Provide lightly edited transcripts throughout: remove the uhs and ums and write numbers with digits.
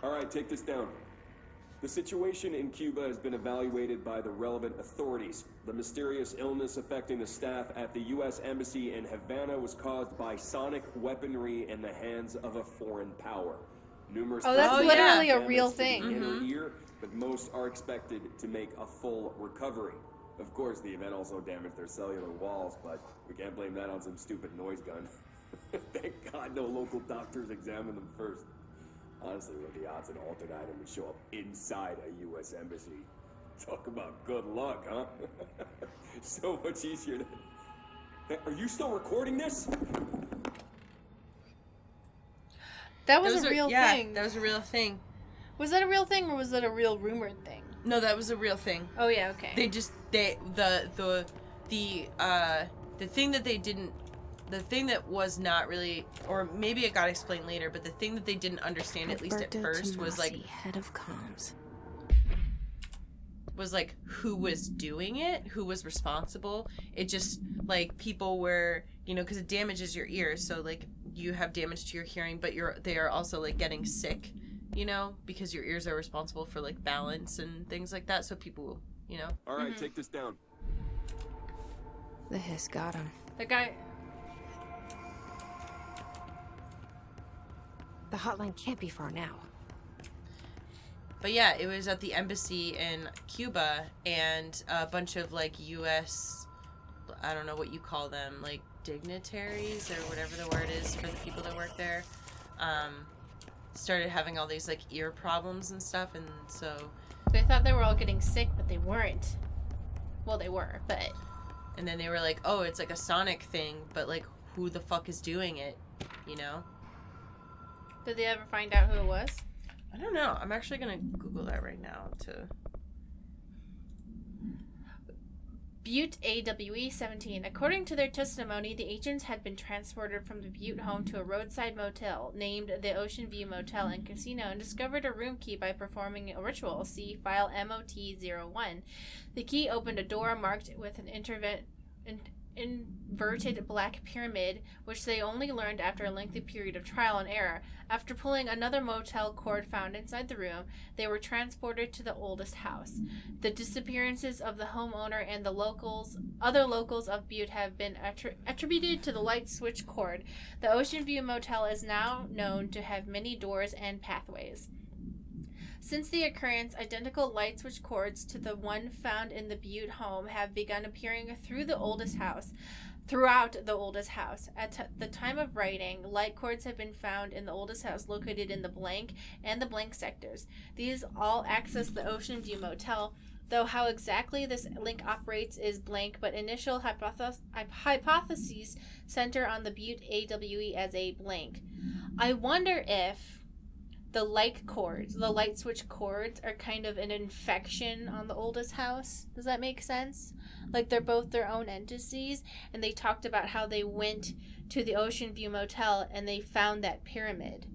All right, take this down. The situation in Cuba has been evaluated by the relevant authorities. The mysterious illness affecting the staff at the U.S. Embassy in Havana was caused by sonic weaponry in the hands of a foreign power. Numerous that's literally a damage real to the thing. inner ear, but most are expected to make a full recovery. Of course, the event also damaged their cellular walls, but we can't blame that on some stupid noise gun. Thank God no local doctors examined them first. Honestly, what are the odds an altered item would show up inside a U.S. embassy? Talk about good luck, huh? So much easier to... Hey, are you still recording this? That was a real thing. Yeah, that was a real thing. Was that a real thing, or was that a real rumored thing? No, that was a real thing. Oh yeah, okay. The thing that they didn't, the thing that was not really, or maybe it got explained later, but the thing that they didn't understand, at least at first, was like, head of comms, was like who was doing it, who was responsible. It just, like, people were, you know, because it damages your ears, so like you have damage to your hearing, but they are also like getting sick, you know, because your ears are responsible for like balance and things like that. So people, you know. All right, take this down. the hiss got him. The guy. The hotline can't be far now. But yeah, it was at the embassy in Cuba, and a bunch of like U.S., I don't know what you call them, like dignitaries or whatever the word is for the people that work there, started having all these like ear problems and stuff, and so They thought they were all getting sick, but they weren't. Well, they were, but... And then they were like, oh, it's like a sonic thing, but like, who the fuck is doing it, you know? Did they ever find out who it was? I don't know. I'm actually gonna Google that right now to... Butte AWE 17. According to their testimony, the agents had been transported from the Butte home to a roadside motel named the Ocean View Motel and Casino and discovered a room key by performing a ritual. See file MOT-01. The key opened a door marked with an inverted black pyramid, which they only learned after a lengthy period of trial and error. After pulling another motel cord found inside the room, they were transported to the oldest house. The disappearances of the homeowner and the other locals of Butte have been attributed to the light switch cord. The Ocean View Motel is now known to have many doors and pathways. Since the occurrence, identical light switch cords to the one found in the Butte home have begun appearing throughout the oldest house. At the time of writing, light cords have been found in the oldest house located in the blank and the blank sectors. These all access the Ocean View Motel, though how exactly this link operates is blank, but initial hypotheses center on the Butte AWE as a blank. I wonder if the light switch cords are kind of an infection on the oldest house. Does that make sense? Like they're both their own entities, and they talked about how they went to the Ocean View Motel and they found that pyramid.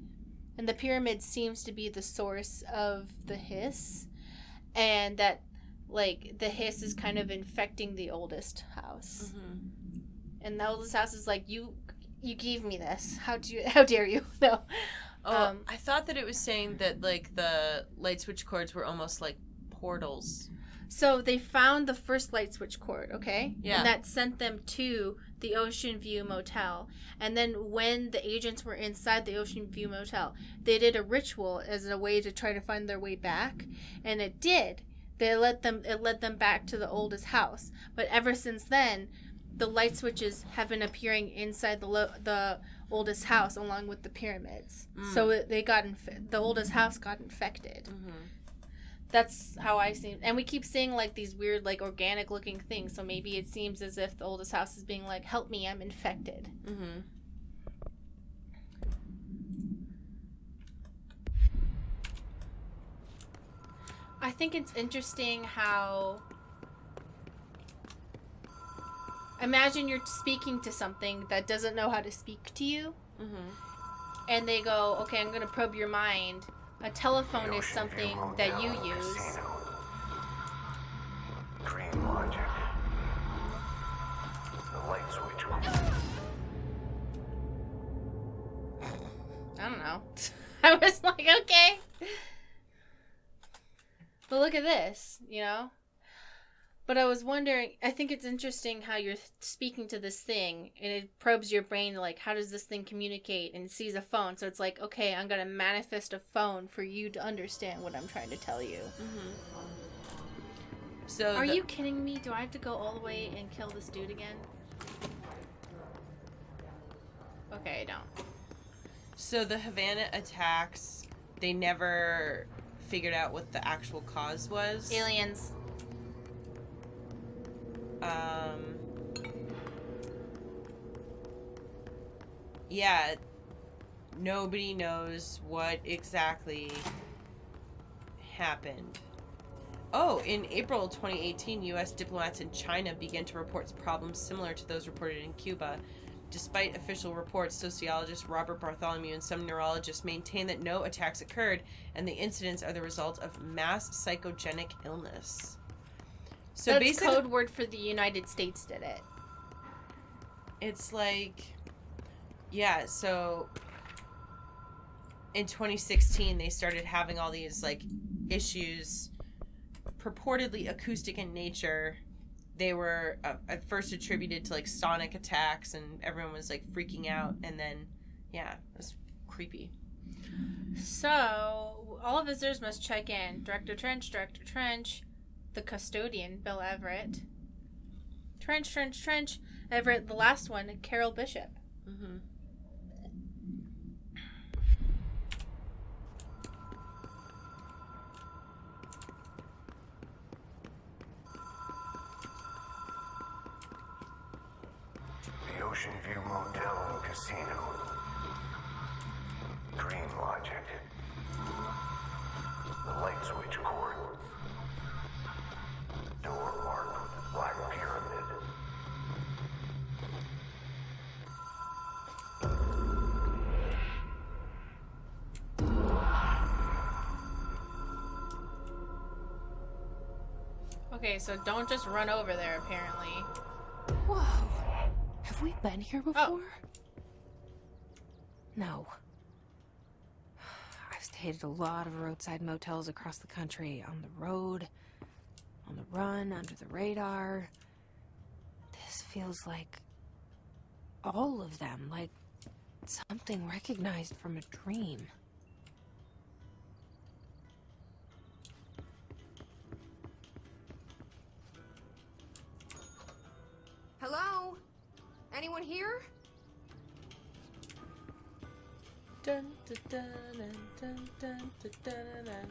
And the pyramid seems to be the source of the hiss, and that like the hiss is kind of infecting the oldest house. Mm-hmm. And the oldest house is like, you gave me this. How dare you? No. Oh, I thought that it was saying that, like, the light switch cords were almost like portals. So they found the first light switch cord, okay? Yeah. And that sent them to the Ocean View Motel. And then when the agents were inside the Ocean View Motel, they did a ritual as a way to try to find their way back. And it did. It led them back to the oldest house. But ever since then, the light switches have been appearing inside the oldest house along with the pyramids. So the oldest house got infected. Mm-hmm. That's how I see it. And we keep seeing like these weird like organic looking things, so maybe it seems as if the oldest house is being like, help me, I'm infected. Mm-hmm. I think it's interesting how... Imagine you're speaking to something that doesn't know how to speak to you. Mm-hmm. And they go, okay, I'm going to probe your mind. A telephone is something that you use. Dream logic. The light switch. I don't know. I was like, okay. look at this, you know? But I was wondering, I think it's interesting how you're speaking to this thing, and it probes your brain, like, how does this thing communicate? And it sees a phone, so it's like, okay, I'm going to manifest a phone for you to understand what I'm trying to tell you. So Are you kidding me? Do I have to go all the way and kill this dude again? Okay, I don't. So the Havana attacks, they never figured out what the actual cause was. Aliens. Yeah, nobody knows what exactly happened. Oh, in April 2018, U.S. diplomats in China began to report problems similar to those reported in Cuba. Despite official reports, sociologist Robert Bartholomew and some neurologists maintain that no attacks occurred and the incidents are the result of mass psychogenic illness. So that's basically, code word for the United States did it. it's like, yeah, so in 2016, they started having all these, like, issues, purportedly acoustic in nature. They were at first attributed to, like, sonic attacks, and everyone was, like, freaking out, and then, yeah, it was creepy. So, all visitors must check in. Director Trench, the custodian, Bill Everett. Trench, Everett, the last one, Carol Bishop. Mm-hmm. The Ocean View Motel and Casino. Dream Logic. The light switch cord. Door marked with the Black Pyramid. Okay, so don't just run over there, apparently. Whoa. Have we been here before? Oh. No. I've stayed at a lot of roadside motels across the country. On the road, on the run, under the radar. This feels like all of them. Like something recognized from a dream. Hello? Anyone here? Dun, dun, dun, dun, dun, dun, dun, dun.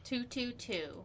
222.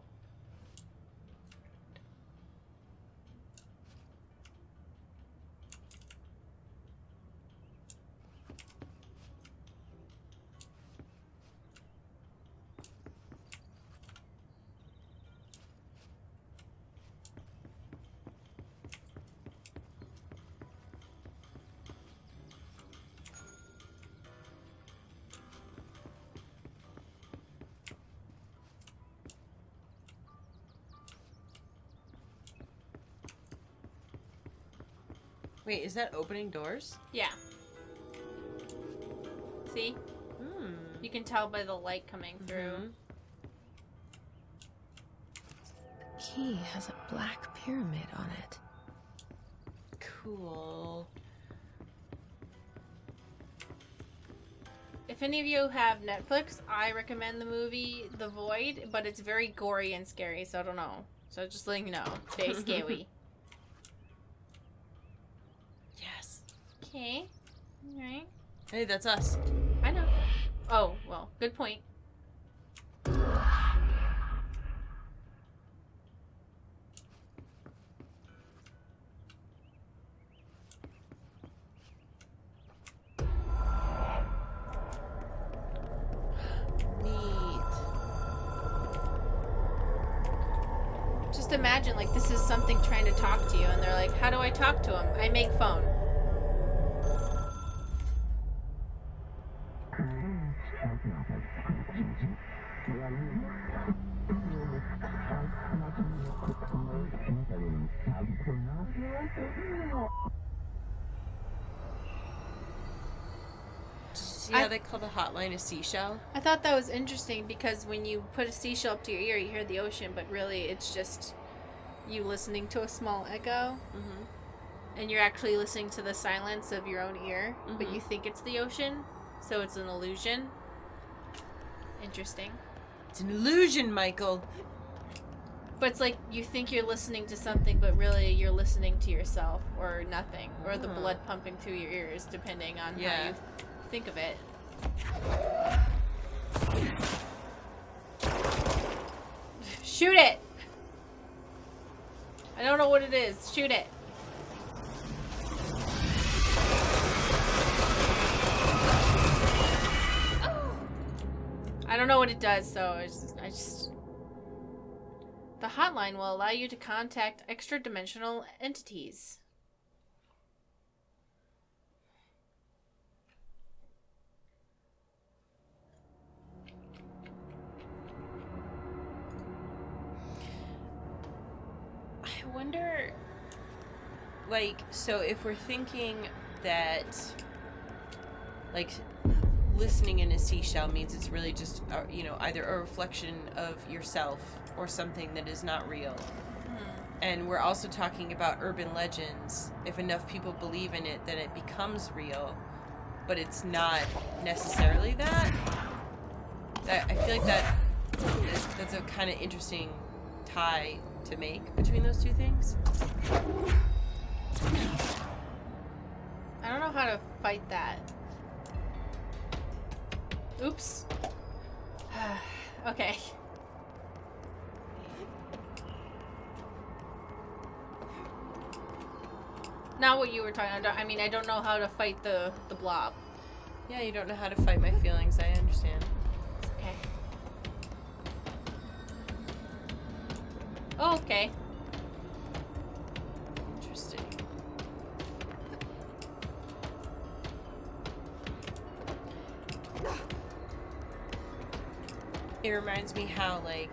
Wait, is that opening doors? Yeah. See? Hmm. You can tell by the light coming through. The key has a black pyramid on it. Cool. If any of you have Netflix, I recommend the movie The Void, but it's very gory and scary, so I don't know. So just letting you know. It's very scary. Yes. Okay. Alright. Hey, that's us. I know. Oh, well, good point. Neat. Just imagine, like, this is something trying to talk to you, and they're like, how do I talk to him? I make phone. See how they call the hotline a seashell? I thought that was interesting because when you put a seashell up to your ear, you hear the ocean, but really it's just you listening to a small echo. Mm-hmm. And you're actually listening to the silence of your own ear, but Mhm. you think it's the ocean, so it's an illusion. Interesting. It's an illusion, Michael. But it's like you think you're listening to something, but really you're listening to yourself or nothing, or the Ah. blood pumping through your ears, depending on how Yeah. you think of it. Shoot it! I don't know what it is. Shoot it. I don't know what it does, so I just... The hotline will allow you to contact extra-dimensional entities. I wonder, like, so if we're thinking that, like, listening in a seashell means it's really just, either a reflection of yourself or something that is not real. And we're also talking about urban legends. If enough people believe in it, then it becomes real. But it's not necessarily that. I feel like that's a kind of interesting tie to make between those two things. I don't know how to fight that. Oops. Okay. Not what you were talking about. I don't know how to fight the blob. Yeah, you don't know how to fight my feelings. I understand. Okay. Oh, okay. Interesting. It reminds me how, like,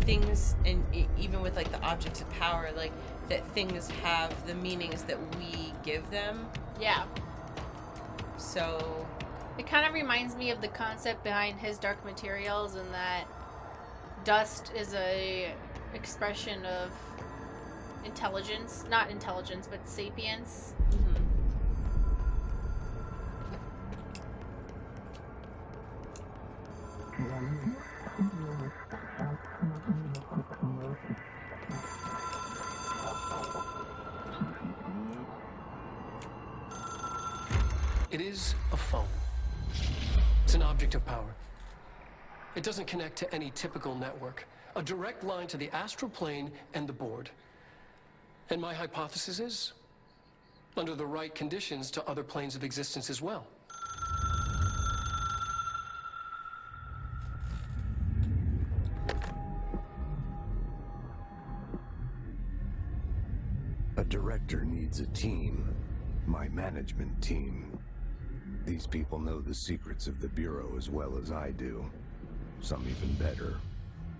things, and even with, like, the objects of power, like, that things have the meanings that we give them. Yeah. So... It kind of reminds me of the concept behind his Dark Materials, and that dust is a expression of intelligence. Not intelligence, but sapience. It is a phone. It's an object of power. It doesn't connect to any typical network. A direct line to the astral plane and the board. And my hypothesis is, under the right conditions, to other planes of existence as well. A director needs a team. My management team. These people know the secrets of the Bureau as well as I do. Some even better.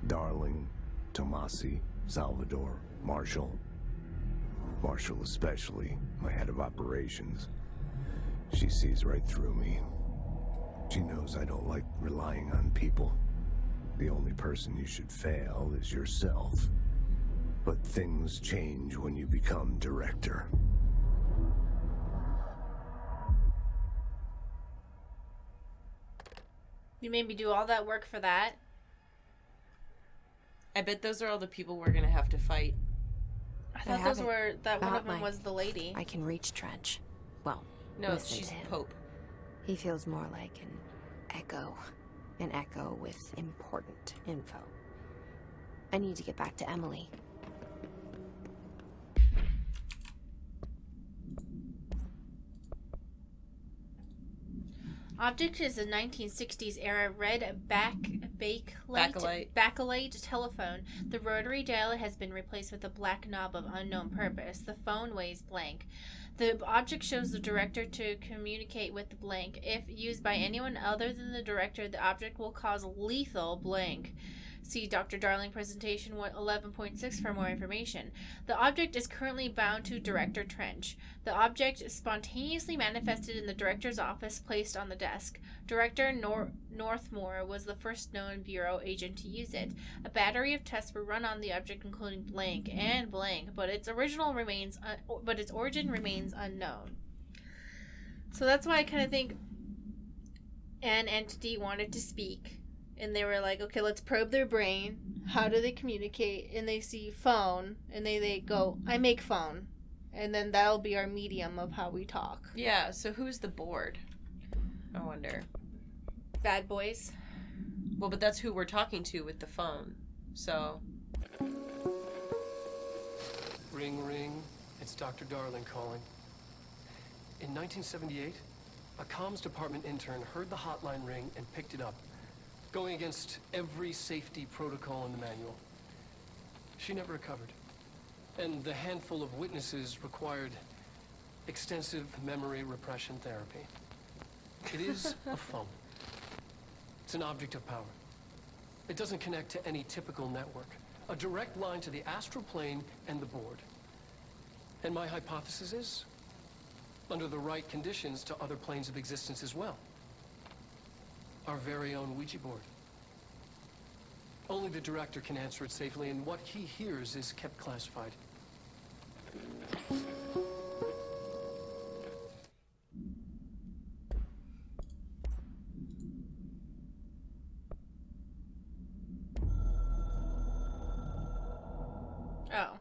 Darling, Tomasi, Salvador, Marshall. Marshall especially, my head of operations. She sees right through me. She knows I don't like relying on people. The only person you should fail is yourself. But things change when you become director. You made me do all that work for that. I bet those are all the people we're gonna have to fight. I I thought have those it. were that one Not of them mine. was the lady. I can reach Trench. Well, No, listen she's to him. Pope. He feels more like an echo. An echo with important info. I need to get back to Emily. Object is a 1960s era red Bakelite. bakelite telephone. The rotary dial has been replaced with a black knob of unknown purpose. The phone weighs blank. The object shows the director to communicate with the blank. If used by anyone other than the director, the object will cause lethal blank. See Dr. Darling presentation 11.6 for more information. The object is currently bound to Director Trench. The object spontaneously manifested in the director's office, placed on the desk. Director Northmore was the first known Bureau agent to use it. A battery of tests were run on the object, including blank and blank, but its origin remains unknown. So that's why I kind of think an entity wanted to speak, and they were like, okay, let's probe their brain. How do they communicate? And they see phone, and they go, I make phone. And then that'll be our medium of how we talk. Yeah, so who's the board? I wonder. Bad boys. Well, but that's who we're talking to with the phone. So. Ring, ring. It's Dr. Darling calling. In 1978, a comms department intern heard the hotline ring and picked it up, going against every safety protocol in the manual. She never recovered. And the handful of witnesses required extensive memory repression therapy. It is a phone. It's an object of power. It doesn't connect to any typical network. A direct line to the astral plane and the board. And my hypothesis is, under the right conditions, to other planes of existence as well. Our very own Ouija board. Only the director can answer it safely, and what he hears is kept classified. Oh.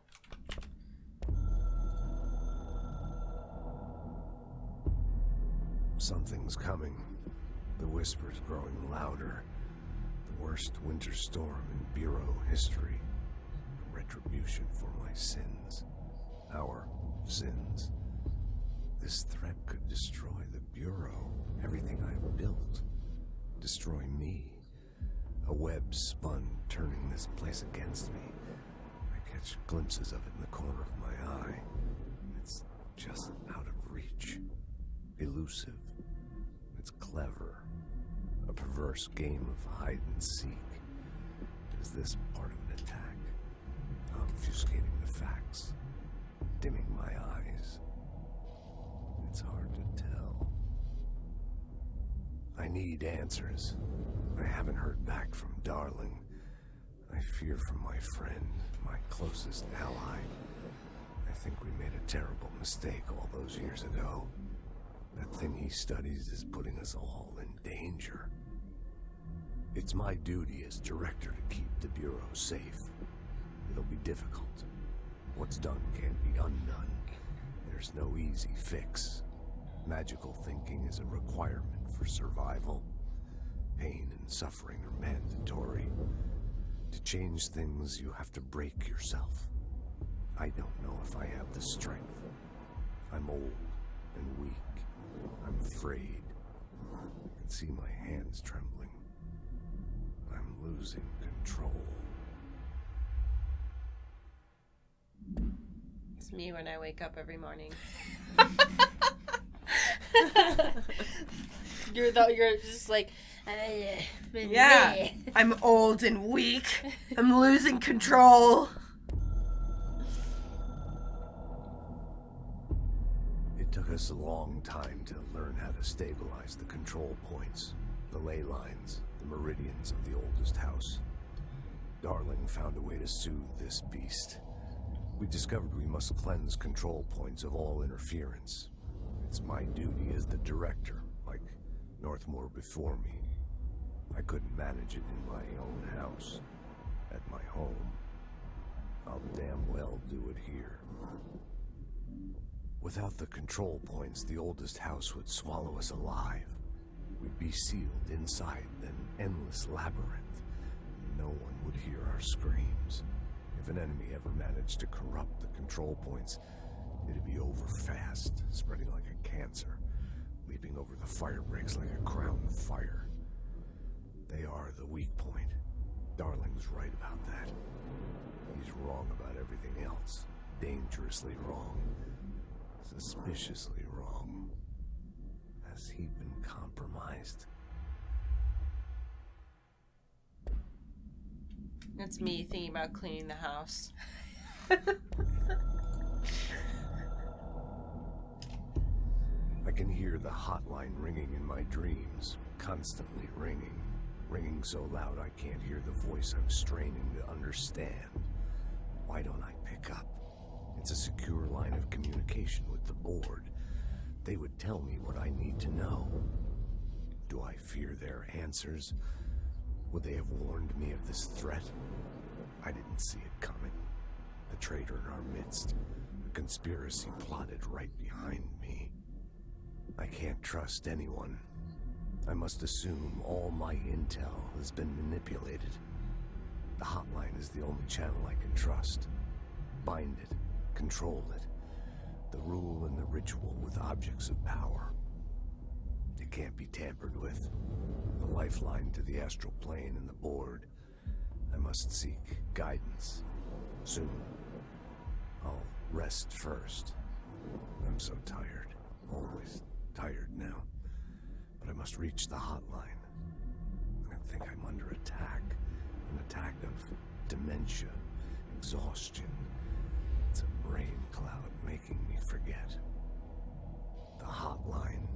Something's coming. The whispers growing louder. The worst winter storm in Bureau history. A retribution for my sins. Our sins. This threat could destroy the Bureau. Everything I've built. Destroy me. A web spun, turning this place against me. I catch glimpses of it in the corner of my eye. It's just out of reach. Elusive. It's clever. A perverse game of hide and seek. Is this part of an attack? Obfuscating the facts. Dimming my eyes. It's hard to tell. I need answers. I haven't heard back from Darling. I fear for my friend, my closest ally. I think we made a terrible mistake all those years ago. That thing he studies is putting us all in danger. It's my duty as director to keep the Bureau safe. It'll be difficult. What's done can't be undone. There's no easy fix. Magical thinking is a requirement for survival. Pain and suffering are mandatory. To change things, you have to break yourself. I don't know if I have the strength. I'm old and weak. I'm afraid. I can see my hands trembling. I'm losing control. It's me when I wake up every morning. You're just like, yeah, I'm old and weak. I'm losing control. It took us a long time to learn how to stabilize the control points, the ley lines, the meridians of the oldest house. Darling found a way to soothe this beast. We discovered we must cleanse control points of all interference. It's my duty as the director, like Northmore before me. I couldn't manage it in my own house, at my home. I'll damn well do it here. Without the control points, the oldest house would swallow us alive. We'd be sealed inside an endless labyrinth. No one would hear our screams. If an enemy ever managed to corrupt the control points, it'd be over fast, spreading like a cancer, leaping over the fire breaks like a crown of fire. They are the weak point. Darling's right about that. He's wrong about everything else. Dangerously wrong. Suspiciously wrong. Has he been compromised? That's me thinking about cleaning the house. I can hear the hotline ringing in my dreams, constantly ringing. Ringing so loud I can't hear the voice I'm straining to understand. Why don't I pick up? It's a secure line of communication with the board. They would tell me what I need to know. Do I fear their answers? Would they have warned me of this threat? I didn't see it coming. The traitor in our midst. A conspiracy plotted right behind me. I can't trust anyone. I must assume all my intel has been manipulated. The hotline is the only channel I can trust. Bind it, control it. The rule and the ritual with objects of power. It can't be tampered with. The lifeline to the astral plane and the board. I must seek guidance. Soon. I'll rest first. I'm so tired. Always tired now. But I must reach the hotline. I think I'm under attack. An attack of dementia, exhaustion. It's a brain cloud making me forget. The hotline.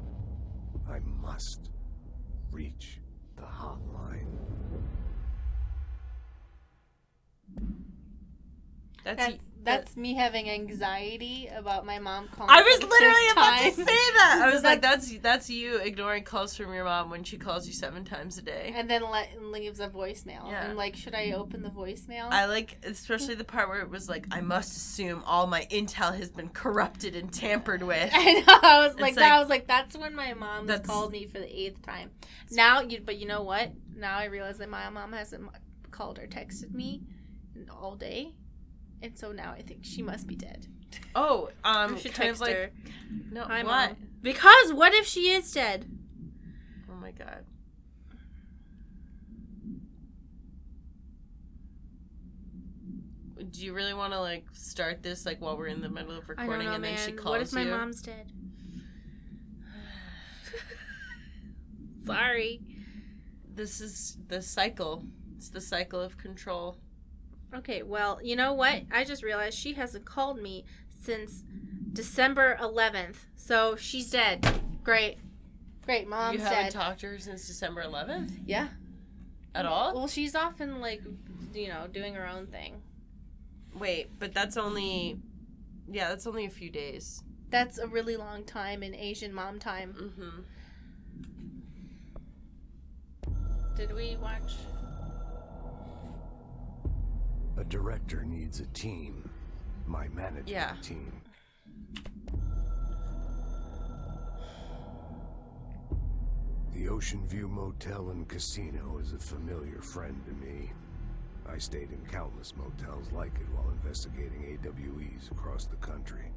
I must reach the hotline. That's me having anxiety about my mom calling. I was for the literally fifth about to time. say that. I was like, that's you ignoring calls from your mom when she calls you 7 times a day. And then leaves a voicemail. Yeah. And like, should I open the voicemail? I like, especially the part where it was like, I must assume all my intel has been corrupted and tampered with. I know. I was like, It's like- I was like, that's when my mom has That's- called me for the 8th time. Now, but you know what? Now I realize that my mom hasn't called or texted me all day. And so now I think she must be dead. Oh, I should kind text of like, her. no, Hi, what? Mom. Because what if she is dead? Oh my god. Do you really want to like start this like while we're in the middle of I recording don't know, and man. then she calls What if my you? mom's dead? Sorry. This is the cycle. It's the cycle of control. Okay, well, you know what? I just realized she hasn't called me since December 11th. So she's dead. Great. Great, Mom's You haven't dead. talked to her since December 11th? Yeah. At all? Well, she's often, like, doing her own thing. Wait, but that's only... Yeah, that's only a few days. That's a really long time in Asian mom time. Mm-hmm. Did we watch? A director needs a team. My management team. The Ocean View Motel and Casino is a familiar friend to me. I stayed in countless motels like it while investigating AWEs across the country,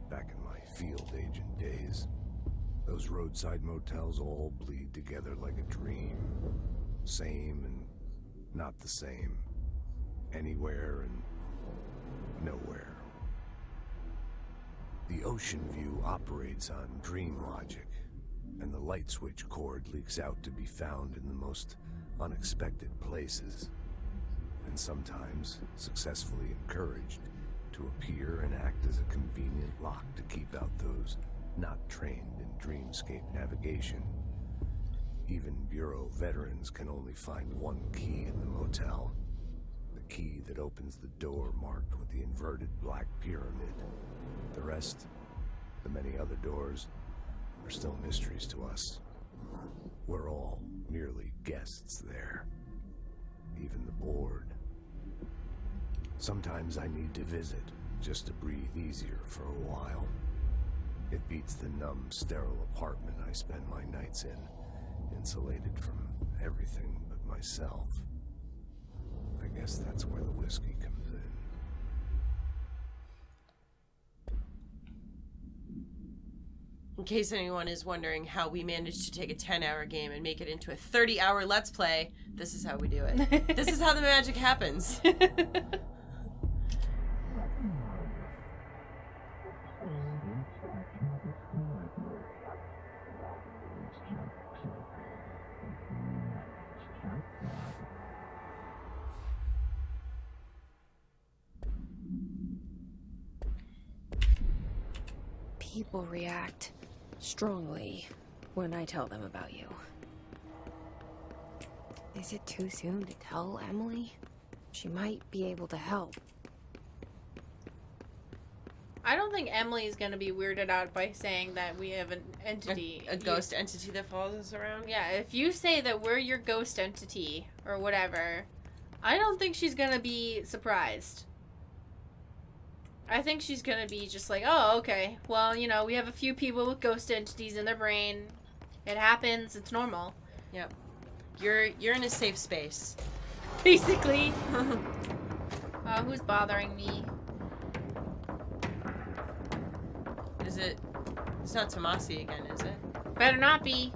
back in my field agent days. Those roadside motels all bleed together like a dream. Same and not the same. Anywhere and nowhere. The Ocean View operates on dream logic, and the light switch cord leaks out to be found in the most unexpected places, and sometimes successfully encouraged to appear and act as a convenient lock to keep out those not trained in dreamscape navigation. Even Bureau veterans can only find one key in the motel. The key that opens the door marked with the inverted black pyramid. The rest, the many other doors, are still mysteries to us. We're all merely guests there. Even the board. Sometimes I need to visit, just to breathe easier for a while. It beats the numb, sterile apartment I spend my nights in, insulated from everything but myself. I guess that's where the whiskey comes in. In case anyone is wondering how we managed to take a 10-hour game and make it into a 30-hour Let's Play, this is how we do it. This is how the magic happens. people react strongly when I tell them about you. Is it too soon to tell Emily? She might be able to help. I don't think Emily's gonna be weirded out by saying that we have an entity. A ghost entity that follows us around? Yeah, if you say that we're your ghost entity or whatever, I don't think she's gonna be surprised. I think she's gonna be just like, oh, okay. Well, you know, we have a few people with ghost entities in their brain. It happens. It's normal. Yep. You're in a safe space. Basically. Who's bothering me? Is it? It's not Tomasi again, is it? Better not be.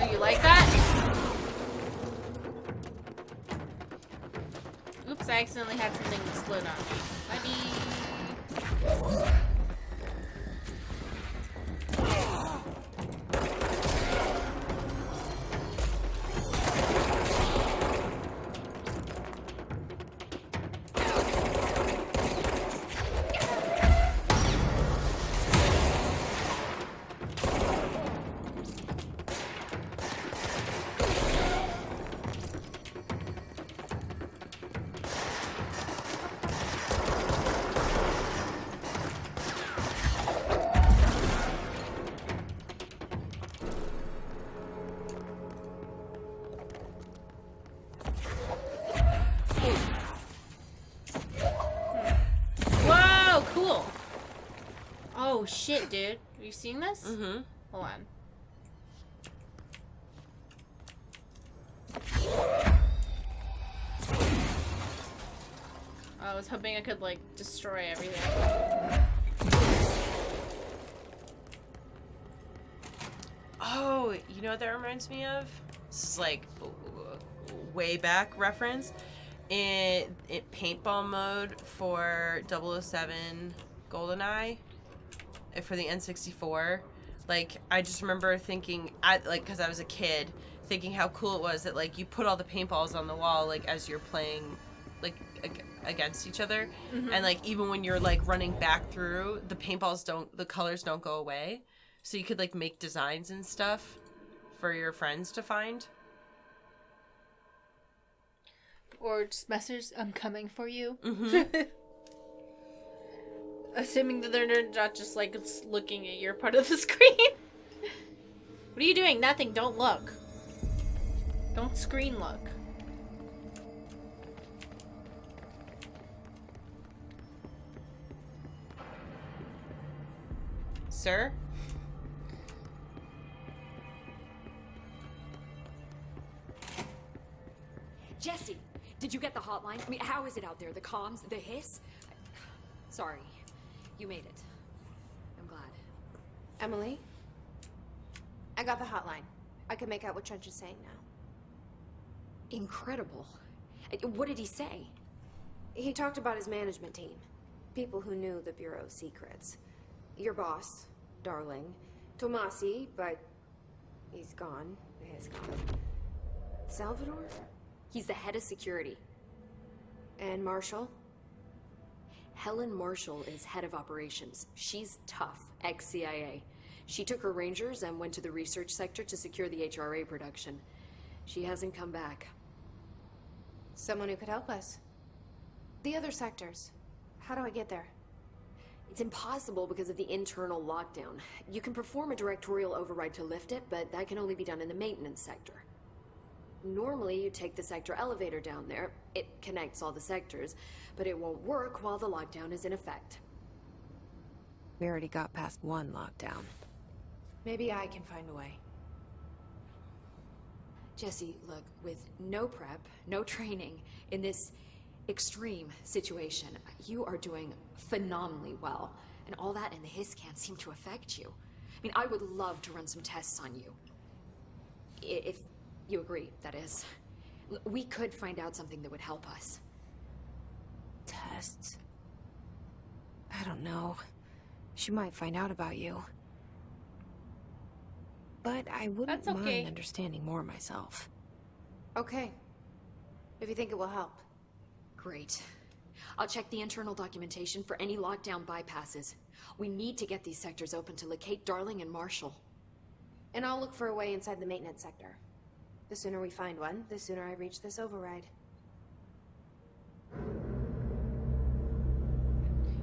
Oh, you like that? Oops, I accidentally had something explode on me. Buddy. Whoa, cool. Oh shit, dude. Are you seeing this? Mm-hmm. Hold on. I was hoping I could, like, destroy everything. Oh, you know what that reminds me of? This is like way back reference. In paintball mode for 007 GoldenEye for the N64. Like, I just remember thinking, because I was a kid, thinking how cool it was that, like, you put all the paintballs on the wall, like, as you're playing, like, against each other. Mm-hmm. And, like, even when you're, like, running back through, the colors don't go away. So you could, like, make designs and stuff for your friends to find. Or just message, I'm coming for you. Mm-hmm. Assuming that they're not just, like, looking at your part of the screen. What are you doing? Nothing. Don't look. Don't screen look. Sir? Jesse, did you get the hotline? I mean, how is it out there? The comms? The hiss? Sorry. You made it. I'm glad. Emily? I got the hotline. I can make out what Trench is saying now. Incredible. What did he say? He talked about his management team. People who knew the Bureau's secrets. Your boss, Darling. Tomasi, but he's gone. He's gone. Salvador? He's the head of security. And Marshall? Helen Marshall is head of operations. She's tough, ex-CIA. She took her Rangers and went to the research sector to secure the HRA production. She hasn't come back. Someone who could help us. The other sectors. How do I get there? It's impossible because of the internal lockdown. You can perform a directorial override to lift it, but that can only be done in the maintenance sector. Normally, you take the sector elevator down there. It connects all the sectors, but it won't work while the lockdown is in effect. We already got past one lockdown. Maybe I can find a way. Jesse, look, with no prep, no training, in this extreme situation, you are doing phenomenally well. And all that and the hiss can't seem to affect you. I mean, I would love to run some tests on you. If you agree, that is. We could find out something that would help us. Tests? I don't know. She might find out about you. but I wouldn't That's okay. mind understanding more myself. Okay. If you think it will help. Great. I'll check the internal documentation for any lockdown bypasses. We need to get these sectors open to locate Darling and Marshall. And I'll look for a way inside the maintenance sector. The sooner we find one, the sooner I reach this override.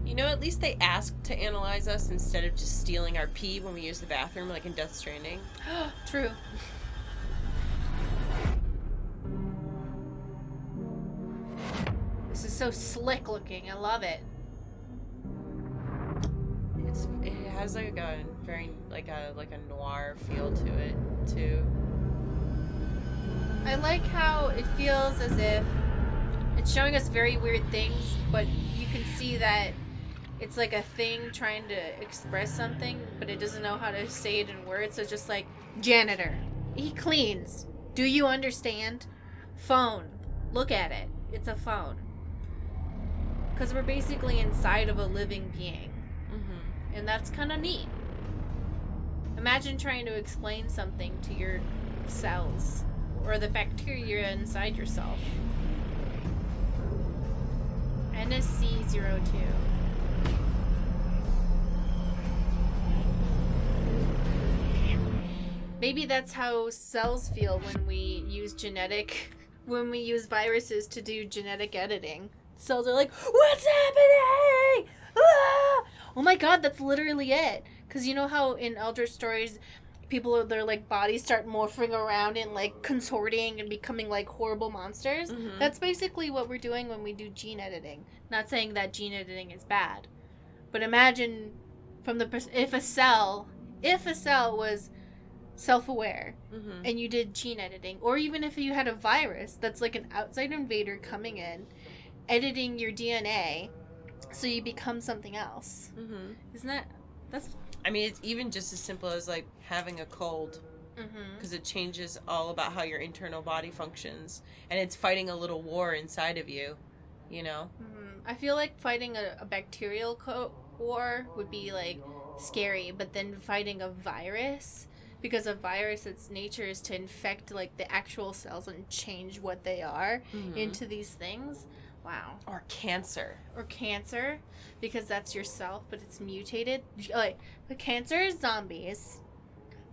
You know, at least they asked to analyze us instead of just stealing our pee when we use the bathroom, like in Death Stranding. True. This is so slick looking. I love it. It has like a very like a noir feel to it too. I like how it feels as if it's showing us very weird things, but you can see that it's like a thing trying to express something, but it doesn't know how to say it in words. So it's just like, janitor. He cleans. Do you understand? Phone. Look at it. It's a phone. Because we're basically inside of a living being. Mm-hmm. And that's kind of neat. Imagine trying to explain something to your cells or the bacteria inside yourself. NSC-02. Maybe that's how cells feel when we use viruses to do genetic editing. Cells are like, what's happening? Ah! Oh my god, that's literally it. Because you know how in Eldritch stories, their like bodies start morphing around and like consorting and becoming like horrible monsters? Mm-hmm. That's basically what we're doing when we do gene editing. Not saying that gene editing is bad. But imagine from if a cell was self-aware, mm-hmm. and you did gene editing, or even if you had a virus that's like an outside invader coming in, editing your DNA so you become something else. Mm-hmm. That's I mean, it's even just as simple as like having a cold, because it changes all about how your internal body functions, and it's fighting a little war inside of you, you know. I feel like fighting a bacterial war would be like scary, but then fighting a virus, because a virus, its nature is to infect like the actual cells and change what they are into these things. Wow. Or cancer, because that's yourself, but it's mutated. Like, the cancer is zombies,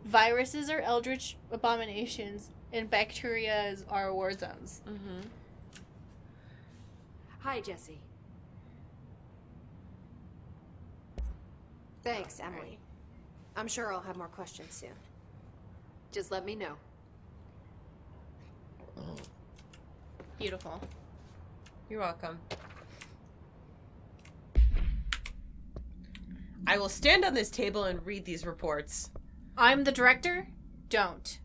viruses are eldritch abominations, and bacteria are war zones. Mm-hmm. Hi, Jesse. Thanks, Emily. I'm sure I'll have more questions soon. Just let me know. Beautiful. You're welcome. I will stand on this table and read these reports. I'm the director? Don't.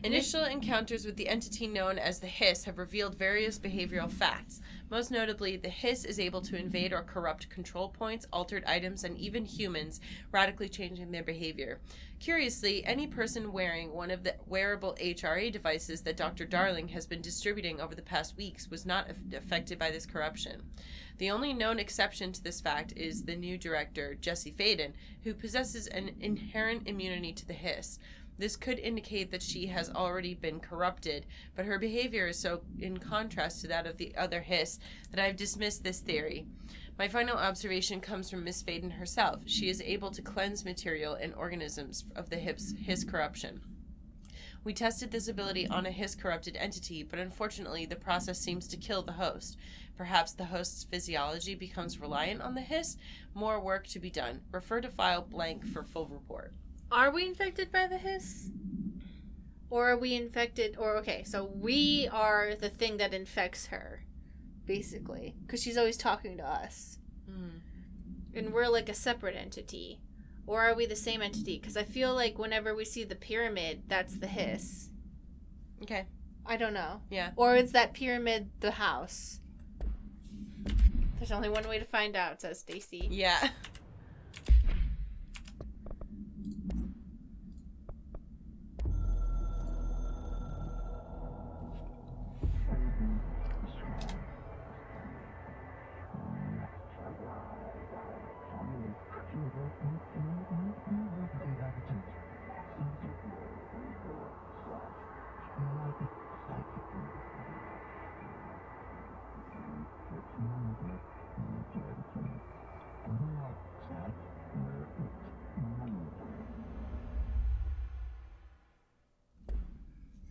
Initial encounters with the entity known as the Hiss have revealed various behavioral facts. Most notably, the Hiss is able to invade or corrupt control points, altered items, and even humans, radically changing their behavior. Curiously, any person wearing one of the wearable HRA devices that Dr. Darling has been distributing over the past weeks was not affected by this corruption. The only known exception to this fact is the new director, Jesse Faden, who possesses an inherent immunity to the Hiss. This could indicate that she has already been corrupted, but her behavior is so in contrast to that of the other Hiss that I've dismissed this theory. My final observation comes from Miss Faden herself. She is able to cleanse material and organisms of the Hiss corruption. We tested this ability on a Hiss-corrupted entity, but unfortunately the process seems to kill the host. Perhaps the host's physiology becomes reliant on the Hiss? More work to be done. Refer to file blank for full report. Are we infected by the Hiss? Or are we infected, so we are the thing that infects her, basically. Because she's always talking to us. Mm. And we're like a separate entity. Or are we the same entity? Because I feel like whenever we see the pyramid, that's the Hiss. Okay. I don't know. Yeah. Or is that pyramid the house? There's only one way to find out, says Stacy. Yeah.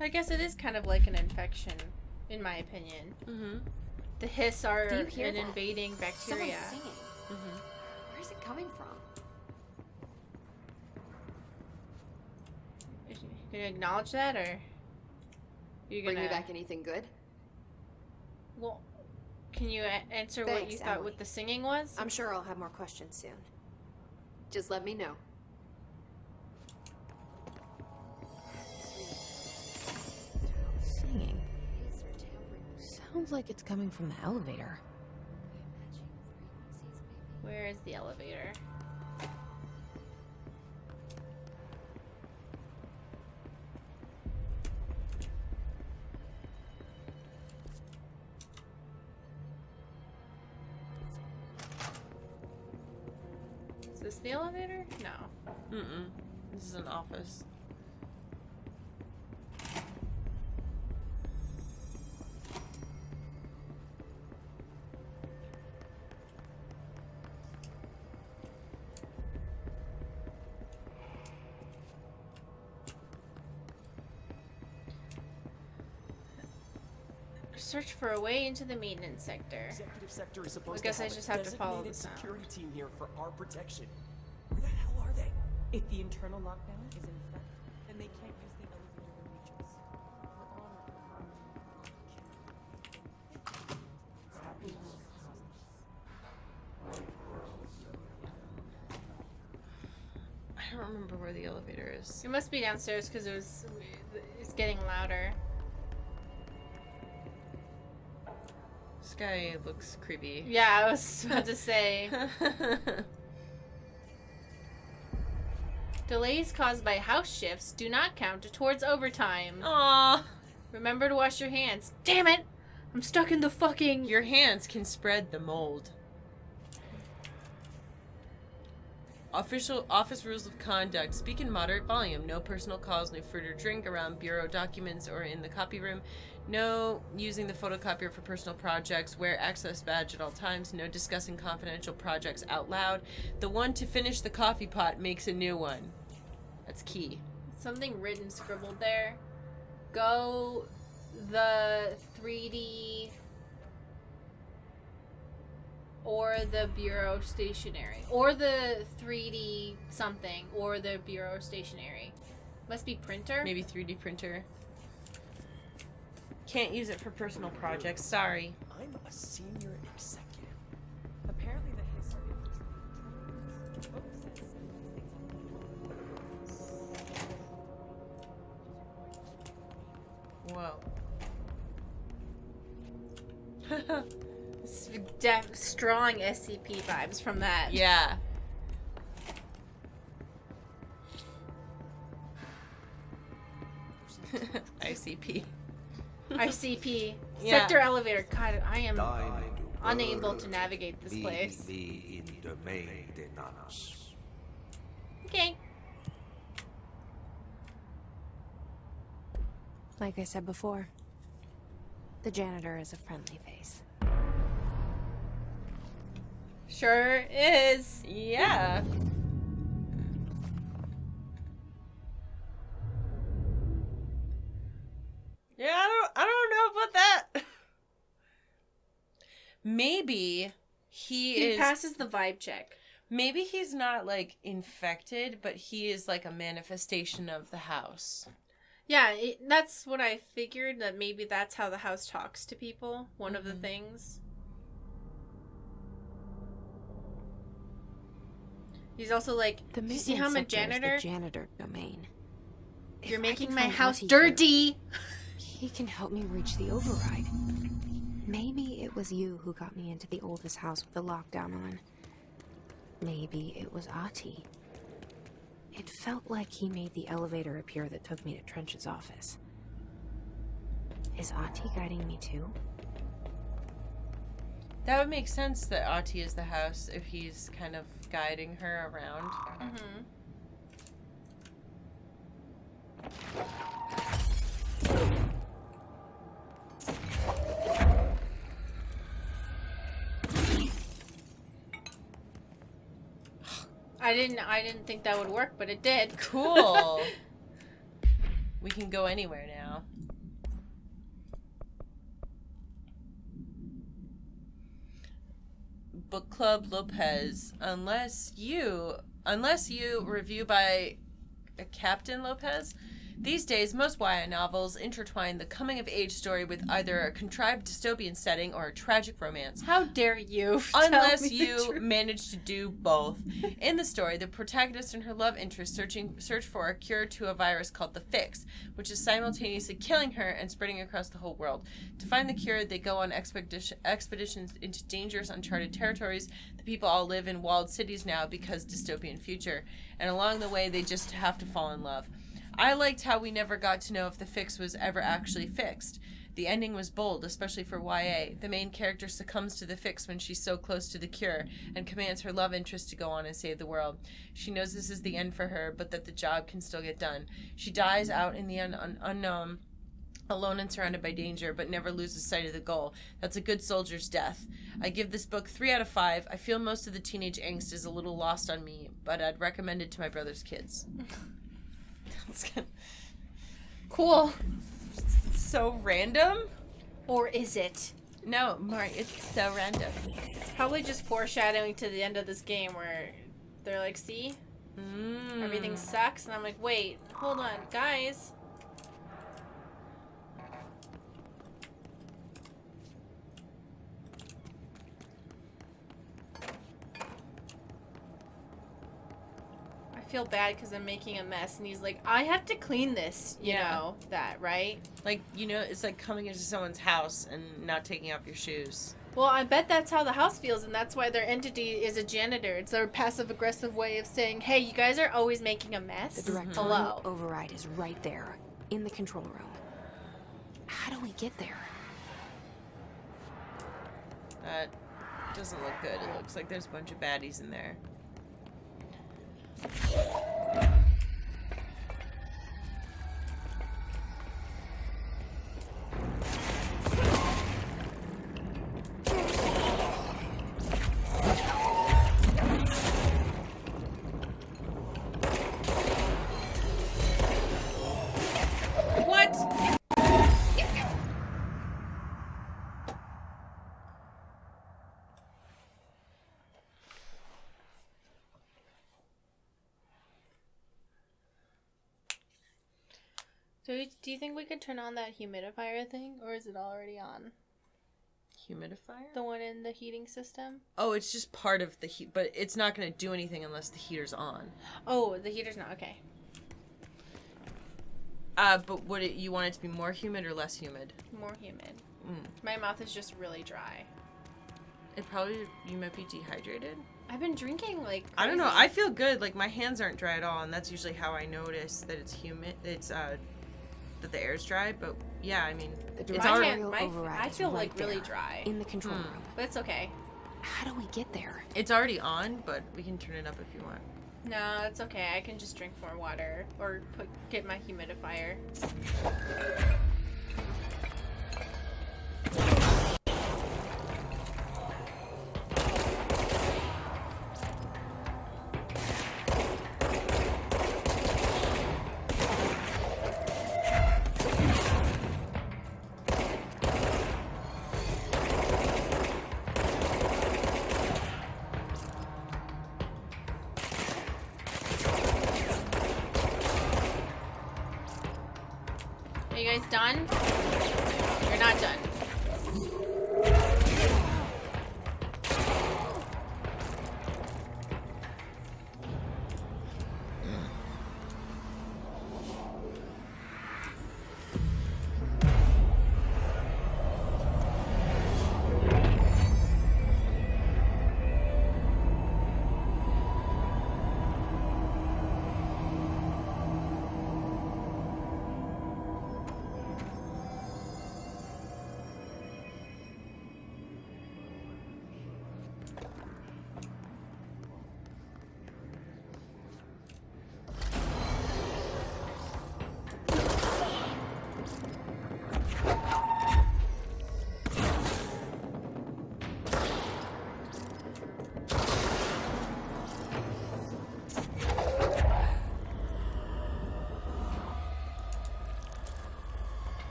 I guess it is kind of like an infection, in my opinion. Mm-hmm. The hiss are Do you hear an that? invading bacteria. Someone's singing. Mm-hmm. Where's it coming from? You gonna acknowledge that, or you Bring gonna? me back anything good? Well, can you answer what Thanks, you thought Emily. what the singing was? I'm sure I'll have more questions soon. Just let me know. Singing. Sounds like it's coming from the elevator. Where is the elevator? Is this the elevator? No. Mm-mm. This is an office. Search for a way into the maintenance sector. Executive sector is supposed I guess to I have just a have to follow designated the sound. security team here for our protection. Where the hell are they? If the internal lockdown is in effect, then they can't use the elevator to reach us. We're on I don't remember where the elevator is. It must be downstairs because it's getting louder. This guy looks creepy. Yeah, I was about to say. Delays caused by house shifts do not count towards overtime. Aww. Remember to wash your hands. Damn it! I'm stuck in the fucking... Your hands can spread the mold. Official office rules of conduct. Speak in moderate volume. No personal calls, no further drink around bureau documents or in the copy room. No using the photocopier for personal projects. Wear access badge at all times. No discussing confidential projects out loud. The one to finish the coffee pot makes a new one. That's key. Something written, scribbled there. Go the 3D or the bureau stationary. Or the 3D something. Or the bureau stationary. Must be printer? Maybe 3D printer. Can't use it for personal projects. Sorry. I'm a senior executive. apparently the hiss are infiltrating. Book says sending things Whoa. Strong SCP vibes from that. Yeah. ICP. ICP. Yeah. Sector elevator. God, I am unable to navigate this place. Okay. Like I said before, the janitor is a friendly face. Sure is. Yeah. Yeah, I don't know about that. Maybe he is passes the vibe check. maybe he's not like infected, but he is like a manifestation of the house. Yeah, that's what I figured, that maybe that's how the house talks to people. One of the things. He's also like, The you see how I'm a maintenance sector is janitor? the janitor domain. If You're I making can my find house Auntie here, dirty! He can help me reach the override. Maybe it was you who got me into the oldest house with the lockdown on. Maybe it was Ahti. It felt like he made the elevator appear that took me to Trench's office. Is Ahti guiding me too? That would make sense that Ahti is the house if he's kind of guiding her around. Mm-hmm. I didn't think that would work, but it did. Cool. We can go anywhere now. Book Club Lopez. Unless you review by Captain Lopez. These days, most YA novels intertwine the coming-of-age story with either a contrived dystopian setting or a tragic romance. How dare you? Unless you manage to do both. In the story, the protagonist and her love interest search for a cure to a virus called the Fix, which is simultaneously killing her and spreading across the whole world. To find the cure, they go on expeditions into dangerous, uncharted territories. The people all live in walled cities now because dystopian future. And along the way, they just have to fall in love. I liked how we never got to know if the Fix was ever actually fixed. The ending was bold, especially for YA. The main character succumbs to the Fix when she's so close to the cure and commands her love interest to go on and save the world. She knows this is the end for her, but that the job can still get done. She dies out in the unknown, alone and surrounded by danger, but never loses sight of the goal. That's a good soldier's death. I give this book 3 out of 5. I feel most of the teenage angst is a little lost on me, but I'd recommend it to my brother's kids. Cool. So random? Or is it? No, Mark, it's so random. It's probably just foreshadowing to the end of this game where they're like, see? Everything sucks. And I'm like, wait, hold on, guys. I feel bad because I'm making a mess, and he's like, I have to clean this, you know, that, right? Like, you know, it's like coming into someone's house and not taking off your shoes. Well, I bet that's how the house feels, and that's why their entity is a janitor. It's their passive-aggressive way of saying, hey, you guys are always making a mess. The direct Hello. override is right there, in the control room. How do we get there? That doesn't look good. It looks like there's a bunch of baddies in there. So do you think we could turn on that humidifier thing, or is it already on? Humidifier? The one in the heating system? Oh, it's just part of the heat, but it's not going to do anything unless the heater's on. Oh, the heater's not, okay. But would you want it to be more humid or less humid? More humid. My mouth is just really dry. You might be dehydrated. I've been drinking like crazy. I don't know. I feel good. Like, my hands aren't dry at all, and that's usually how I notice that it's humid. It's, that the air's dry, but yeah, I mean, it's already. override I feel right like really there, dry. in the control room. But it's okay. How do we get there? It's already on, but we can turn it up if you want. No, it's okay. I can just drink more water or get my humidifier. Are you guys done? You're not done.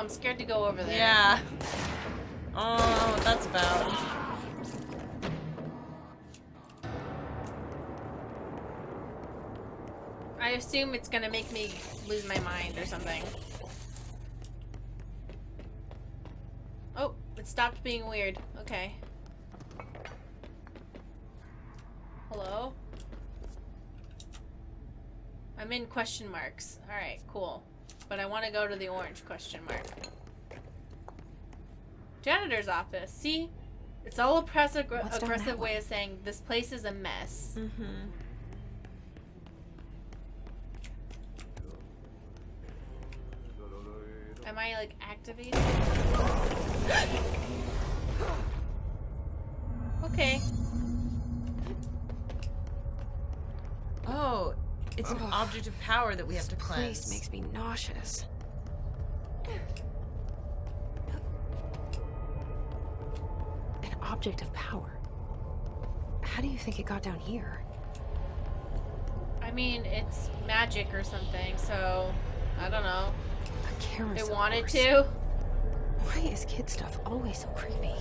I'm scared to go over there. Yeah. Oh, what that's about. I assume it's gonna make me lose my mind or something. Oh, it stopped being weird. Okay. Hello? I'm in question marks. Alright, cool. But I want to go to the orange question mark. Janitor's office. See? It's all a aggressive way of saying this place is a mess. Mm-hmm. Am I, like, activated? Okay. Oh, it's an object of power that we have to cleanse. This place makes me nauseous. An object of power? How do you think it got down here? I mean, it's magic or something, so I don't know. A carousel It wanted horse. to. Why is kid stuff always so creepy?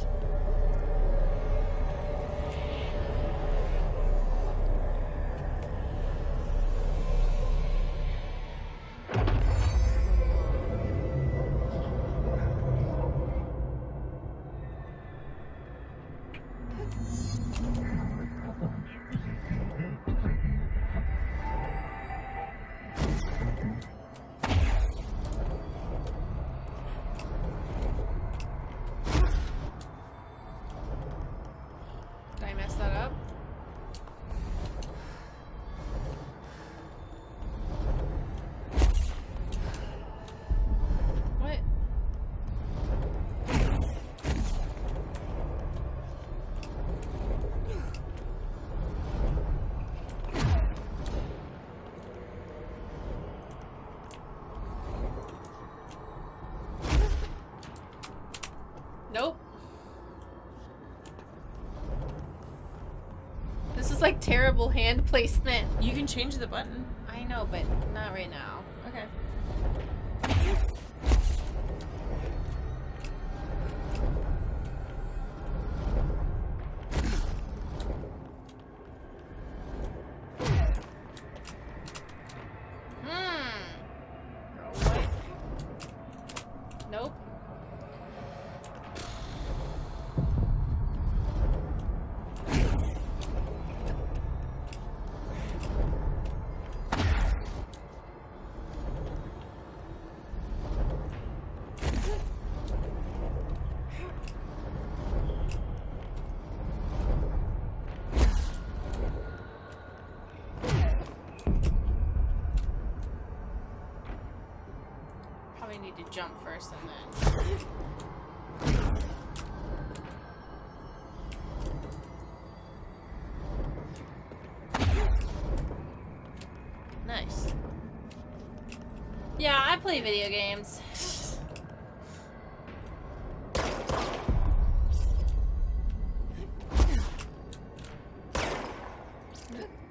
Did I mess that up? What? Nope. This is like terrible hand placement. You can change the button. I know, but not right now. Okay. What? Nope. Probably need to jump first and then. Nice. Yeah, I play video games.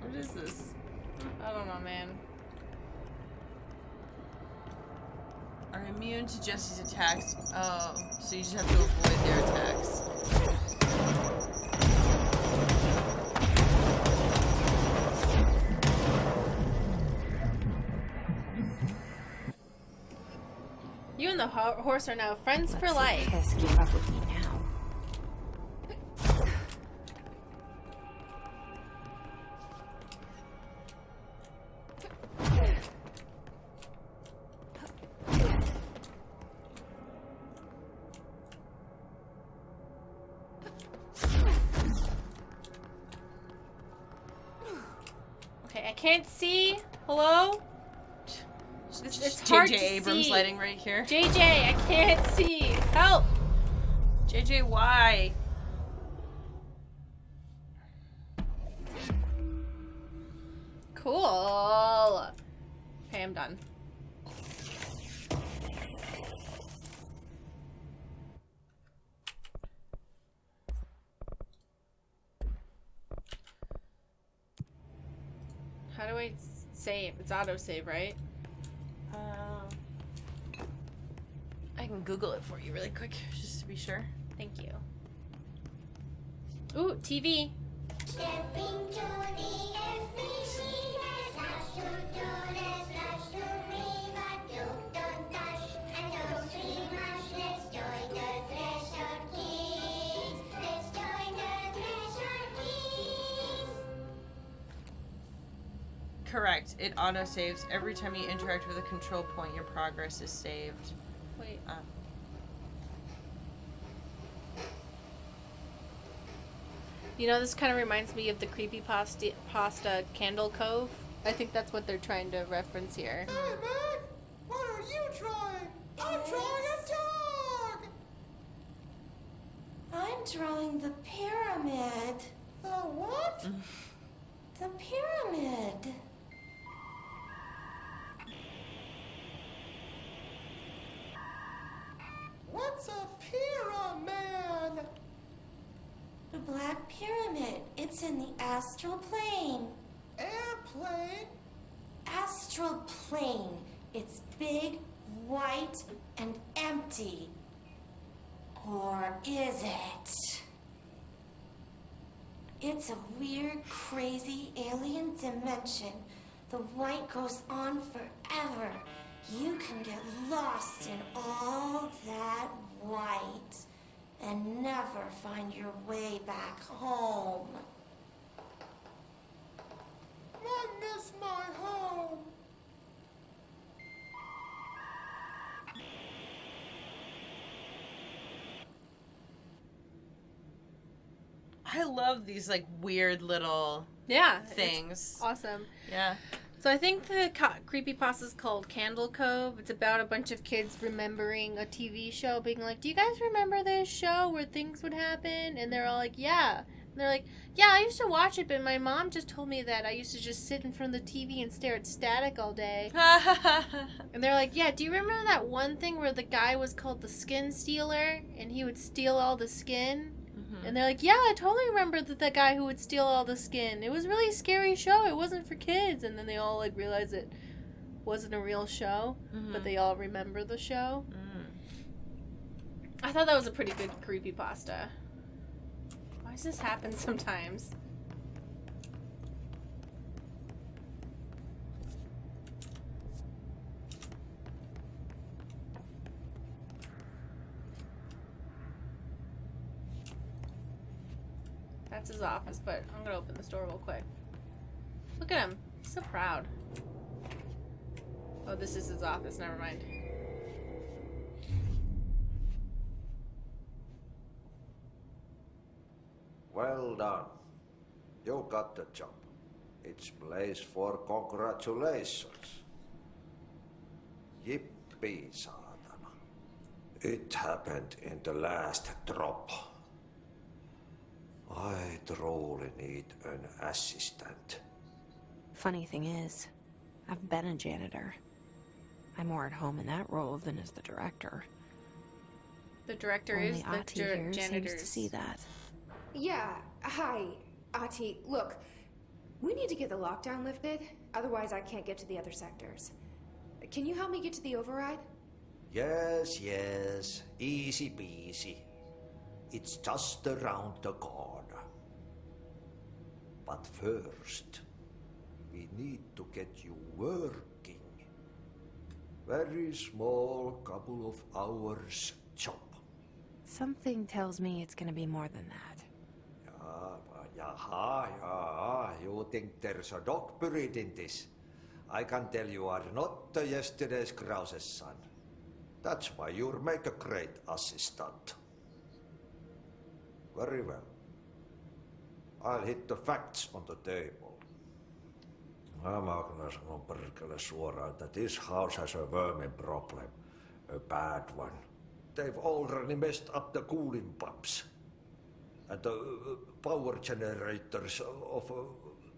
What is this? I don't know, man. Are immune to Jesse's attacks. Oh, so you just have to avoid their attacks. You and the horse are now friends for Let's see life. if Kiss gave up with me now. Okay, I can't see. Hello? It's Just hard J.J. to Abrams see. lighting right here. JJ, I can't see. Help! JJ, why? Cool. Okay, I'm done. How do I save? It's autosave, right? I I can Google it for you really quick, just to be sure. Thank you. Ooh, TV. Stepping to the FBC, there's lots to do, there's lots to read, but don't touch and don't scream much. Let's join the Treasure Kids. Let's join the Treasure Kids. Correct. It auto-saves. Every time you interact with a control point, your progress is saved. Wait. You know, this kind of reminds me of the creepypasta Candle Cove. I think that's what they're trying to reference here. Hey, man! What are you trying? I'm trying a dog! I'm drawing the pyramid. The what? The pyramid. What's a pyramid? The Black Pyramid. It's in the astral plane. Airplane? Astral plane. It's big, white, and empty. Or is it? It's a weird, crazy alien dimension. The white goes on forever. You can get lost in all that white and never find your way back home. I miss my home. I love these like weird little things. It's awesome. Yeah. So I think the creepypasta is called Candle Cove. It's about a bunch of kids remembering a TV show, being like, do you guys remember this show where things would happen? And they're all like, yeah. And they're like, yeah, I used to watch it, but my mom just told me that I used to just sit in front of the TV and stare at static all day. And they're like, yeah, do you remember that one thing where the guy was called the Skin Stealer and he would steal all the skin? And they're like, yeah, I totally remember that guy who would steal all the skin. It was a really scary show. It wasn't for kids. And then they all like realize it wasn't a real show, but they all remember the show. I thought that was a pretty good creepypasta. Why does this happen sometimes? That's his office, but I'm gonna open this door real quick. Look at him. He's so proud. Oh, this is his office. Never mind. Well done. You got the job. It's place for congratulations. Yippee, saatana. It happened in the last drop. I truly need an assistant. Funny thing is, I've been a janitor. I'm more at home in that role than as the director. The director Only is the Ati here janitor. seems to see that. Yeah, hi, Ati. Look, we need to get the lockdown lifted, otherwise I can't get to the other sectors. Can you help me get to the override? Yes, easy peasy. It's just around the corner. But first, we need to get you working. Very small, couple of hours job. Something tells me it's gonna be more than that. You think there's a dog buried in this? I can tell you are not yesterday's Krause's son. That's why you'll make a great assistant. Very well. I'll hit the facts on the table. I'm gonna sanon perkele suoraan that this house has a vermin problem. A bad one. They've already messed up the cooling pumps. And the power generators of a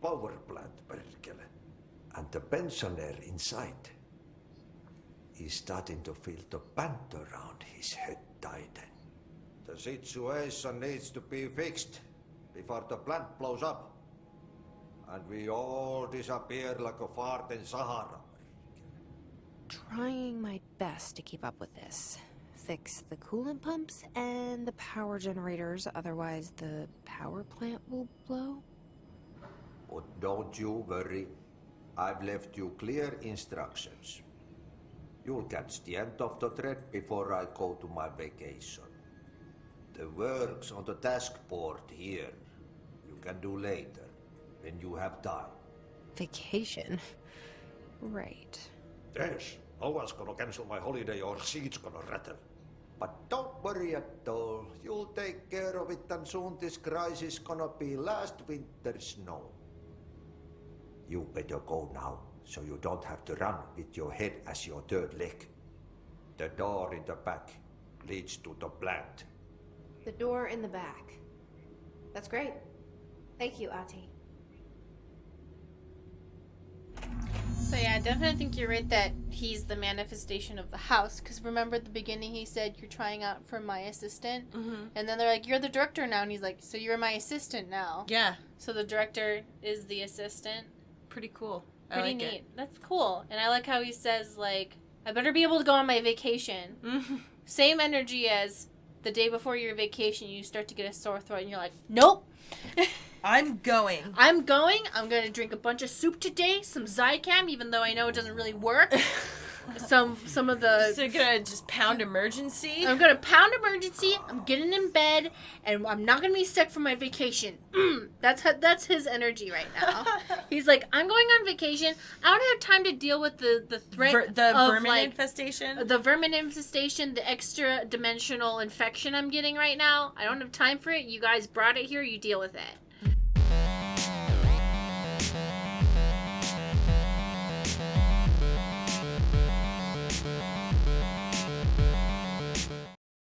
power plant, perkele. And the pensioner inside is starting to feel the band around his head tighten. The situation needs to be fixed before the plant blows up. And we all disappear like a fart in Sahara. Trying my best to keep up with this. fix the coolant pumps and the power generators, otherwise the power plant will blow? But don't you worry. I've left you clear instructions. You'll catch the end of the thread before I go to my vacation. The work's on the task board here. You can do later, when you have time. Vacation? Right. Yes, no one's gonna cancel my holiday or seat's gonna rattle. But don't worry at all. You'll take care of it, and soon this crisis gonna be last winter's snow. You better go now, so you don't have to run with your head as your third leg. The door in the back leads to the plant. The door in the back. That's great. Thank you, Ati. So yeah, I definitely think you're right that he's the manifestation of the house. Because remember at the beginning he said, you're trying out for my assistant? Mm-hmm. And then they're like, you're the director now. And he's like, so you're my assistant now? Yeah. So the director is the assistant? Pretty cool. Pretty like neat. It. That's cool. And I like how he says, like, I better be able to go on my vacation. Mm-hmm. Same energy as the day before your vacation, you start to get a sore throat and you're like, nope. I'm going. I'm going to drink a bunch of soup today, some Zycam, even though I know it doesn't really work. some of the... So you're gonna just pound emergency? I'm gonna pound emergency, I'm getting in bed, and I'm not gonna be sick for my vacation. That's his energy right now. He's like, I'm going on vacation, I don't have time to deal with the threat of vermin infestation? The vermin infestation, the extra dimensional infection I'm getting right now. I don't have time for it. You guys brought it here, you deal with it.